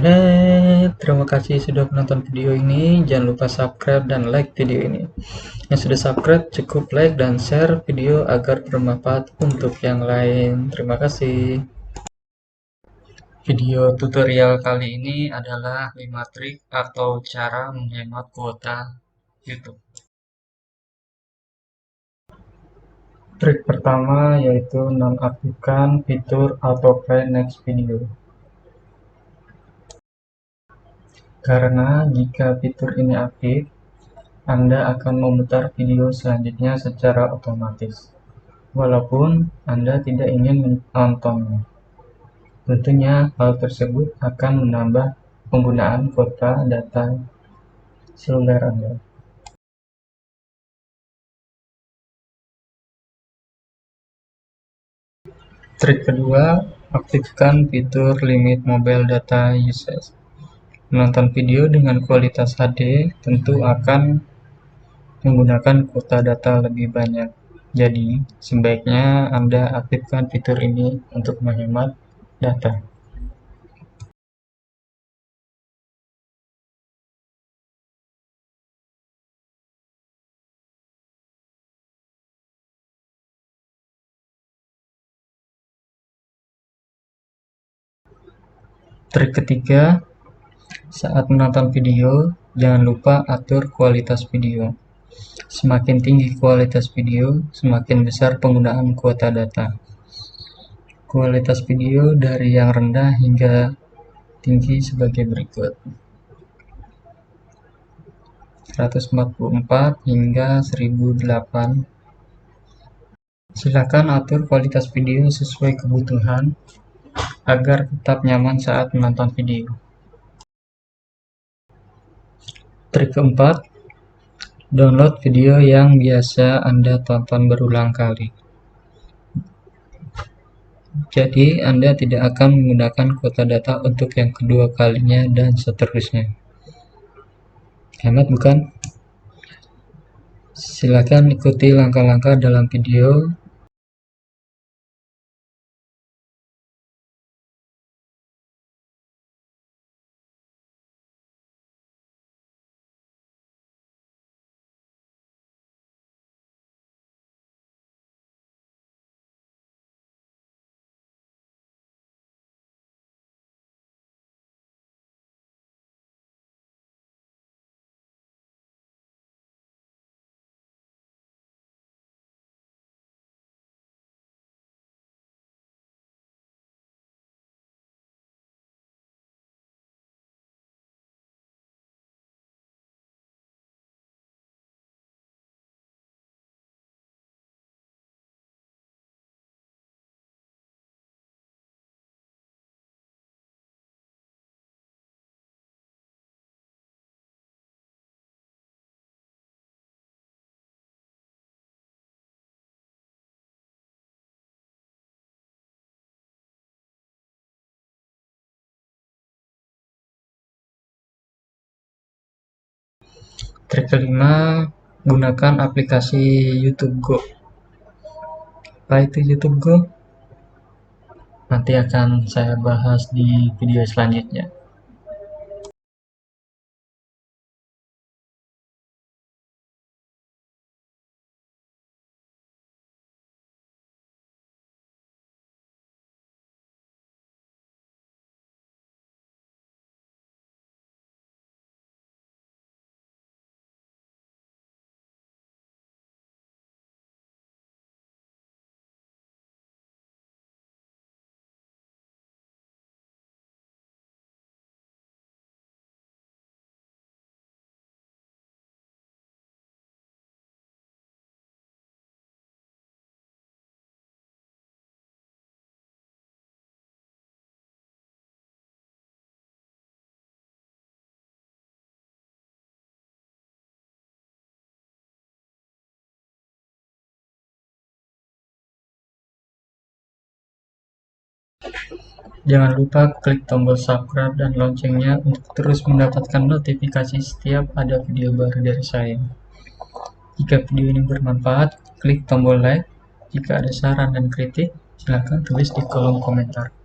Terima kasih sudah menonton video ini. Jangan lupa subscribe dan like video ini. Yang sudah subscribe cukup like dan share video agar bermanfaat untuk yang lain. Terima kasih. Video tutorial kali ini adalah 5 trik atau cara menghemat kuota YouTube. Trik pertama yaitu nonaktifkan fitur autoplay next video. Karena jika fitur ini aktif, Anda akan memutar video selanjutnya secara otomatis, walaupun Anda tidak ingin menontonnya. Tentunya hal tersebut akan menambah penggunaan kuota data seluler Anda. Trik kedua, aktifkan fitur limit mobile data usage. Menonton video dengan kualitas HD tentu akan menggunakan kuota data lebih banyak. Jadi, sebaiknya Anda aktifkan fitur ini untuk menghemat data. Trik ketiga, saat menonton video, jangan lupa atur kualitas video. Semakin tinggi kualitas video, semakin besar penggunaan kuota data. Kualitas video dari yang rendah hingga tinggi sebagai berikut: 144 hingga 1008. Silakan atur kualitas video sesuai kebutuhan agar tetap nyaman saat menonton video. Trik keempat, download video yang biasa Anda tonton berulang kali. Jadi, Anda tidak akan menggunakan kuota data untuk yang kedua kalinya dan seterusnya. Hemat bukan? Silakan ikuti langkah-langkah dalam video. Trik kelima, gunakan aplikasi YouTube Go. Apa itu YouTube Go? Nanti akan saya bahas di video selanjutnya. Jangan lupa klik tombol subscribe dan loncengnya untuk terus mendapatkan notifikasi setiap ada video baru dari saya. Jika video ini bermanfaat, klik tombol like. Jika ada saran dan kritik, silakan tulis di kolom komentar.